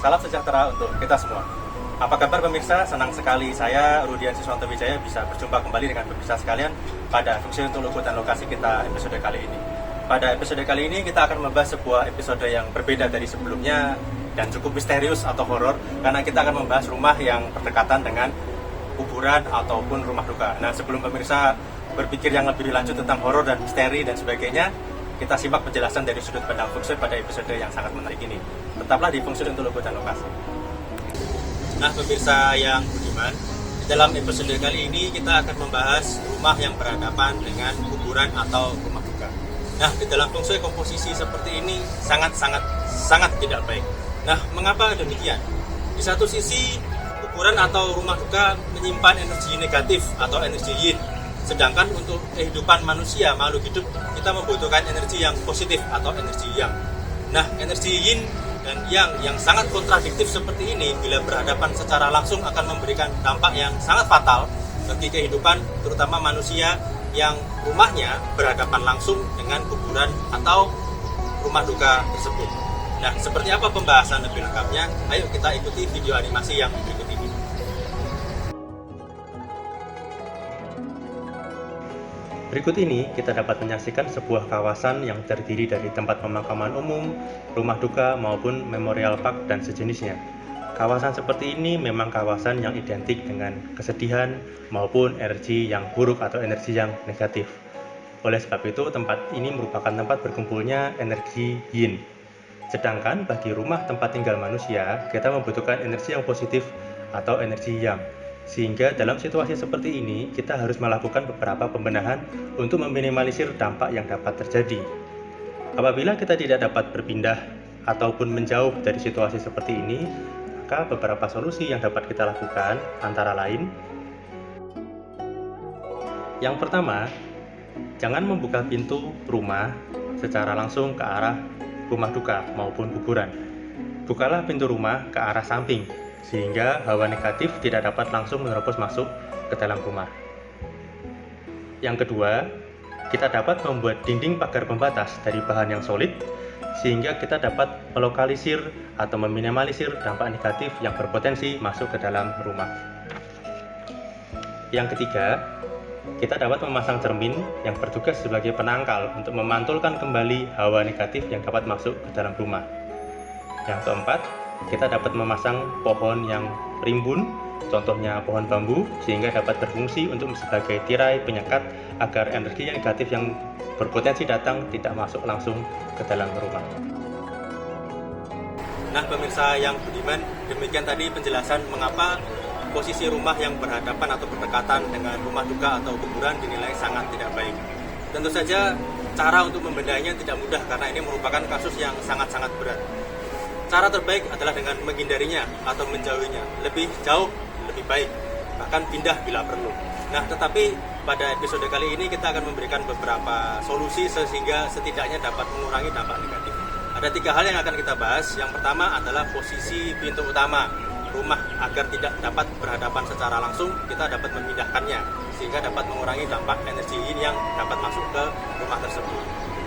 Salam sejahtera untuk kita semua. Apa kabar pemirsa? Senang sekali saya, Rudian Siswanto Wijaya, bisa berjumpa kembali dengan pemirsa sekalian pada Fungsi untuk Logo dan Lokasi kita episode kali ini. Pada episode kali ini kita akan membahas sebuah episode yang berbeda dari sebelumnya dan cukup misterius atau horor, karena kita akan membahas rumah yang berdekatan dengan kuburan ataupun rumah duka. Nah, sebelum pemirsa berpikir yang lebih lanjut tentang horor dan misteri dan sebagainya, kita simak penjelasan dari sudut pandang Feng Shui pada episode yang sangat menarik ini. Tetaplah di Feng Shui untuk Logo dan Lokasi. Nah, pemirsa yang budiman, dalam episode kali ini kita akan membahas rumah yang berhadapan dengan kuburan atau rumah duka. Nah, di dalam Feng Shui komposisi seperti ini sangat tidak baik. Nah, mengapa demikian? Di satu sisi, kuburan atau rumah duka menyimpan energi negatif atau energi yin. Sedangkan untuk kehidupan manusia, makhluk hidup, kita membutuhkan energi yang positif atau energi yang. Nah, energi yin dan yang sangat kontradiktif seperti ini bila berhadapan secara langsung akan memberikan dampak yang sangat fatal bagi kehidupan, terutama manusia yang rumahnya berhadapan langsung dengan kuburan atau rumah duka tersebut. Nah, seperti apa pembahasan lebih lengkapnya? Ayo kita ikuti video animasi yang berikut ini. Berikut ini kita dapat menyaksikan sebuah kawasan yang terdiri dari tempat pemakaman umum, rumah duka maupun memorial park dan sejenisnya. Kawasan seperti ini memang kawasan yang identik dengan kesedihan maupun energi yang buruk atau energi yang negatif. Oleh sebab itu, tempat ini merupakan tempat berkumpulnya energi yin. Sedangkan bagi rumah tempat tinggal manusia, kita membutuhkan energi yang positif atau energi yang. Sehingga dalam situasi seperti ini, kita harus melakukan beberapa pembenahan untuk meminimalisir dampak yang dapat terjadi. Apabila kita tidak dapat berpindah ataupun menjauh dari situasi seperti ini, maka beberapa solusi yang dapat kita lakukan antara lain: yang pertama, jangan membuka pintu rumah secara langsung ke arah rumah duka maupun kuburan. Bukalah pintu rumah ke arah samping, sehingga hawa negatif tidak dapat langsung menerobos masuk ke dalam rumah. Yang kedua, kita dapat membuat dinding pagar pembatas dari bahan yang solid, sehingga kita dapat melokalisir atau meminimalisir dampak negatif yang berpotensi masuk ke dalam rumah. Yang ketiga, kita dapat memasang cermin yang bertugas sebagai penangkal untuk memantulkan kembali hawa negatif yang dapat masuk ke dalam rumah. Yang keempat, kita dapat memasang pohon yang rimbun, contohnya pohon bambu, sehingga dapat berfungsi untuk sebagai tirai penyekat agar energi negatif yang berpotensi datang tidak masuk langsung ke dalam rumah. Nah, pemirsa yang budiman, demikian tadi penjelasan mengapa posisi rumah yang berhadapan atau berdekatan dengan rumah duka atau kuburan dinilai sangat tidak baik. Tentu saja cara untuk membendanya tidak mudah karena ini merupakan kasus yang sangat berat. Cara terbaik adalah dengan menghindarinya atau menjauhinya. Lebih jauh, lebih baik. Bahkan pindah bila perlu. Nah, tetapi pada episode kali ini kita akan memberikan beberapa solusi sehingga setidaknya dapat mengurangi dampak negatif. Ada 3 hal yang akan kita bahas. Yang pertama adalah posisi pintu utama rumah agar tidak dapat berhadapan secara langsung, kita dapat memindahkannya sehingga dapat mengurangi dampak energi yin yang dapat masuk ke rumah tersebut.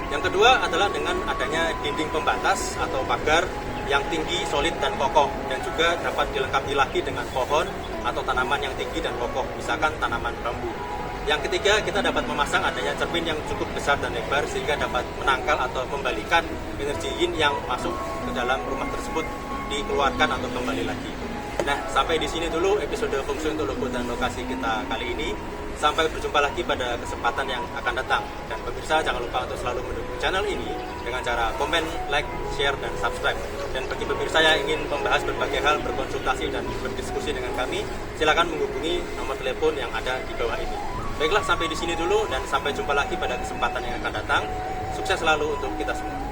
Yang kedua adalah dengan adanya dinding pembatas atau pagar yang tinggi, solid, dan kokoh, dan juga dapat dilengkapi lagi dengan pohon atau tanaman yang tinggi dan kokoh, misalkan tanaman bambu. Yang ketiga, kita dapat memasang adanya cermin yang cukup besar dan lebar sehingga dapat menangkal atau membalikan energi yin yang masuk ke dalam rumah tersebut, dikeluarkan atau kembali lagi. Nah, sampai di sini dulu episode Feng Shui untuk Logo dan Lokasi kita kali ini. Sampai berjumpa lagi pada kesempatan yang akan datang. Dan pemirsa, jangan lupa untuk selalu mendukung channel ini dengan cara komen, like, share, dan subscribe. Dan bagi pemirsa yang ingin membahas berbagai hal, berkonsultasi, dan berdiskusi dengan kami, silakan menghubungi nomor telepon yang ada di bawah ini. Baiklah, sampai di sini dulu, dan sampai jumpa lagi pada kesempatan yang akan datang. Sukses selalu untuk kita semua.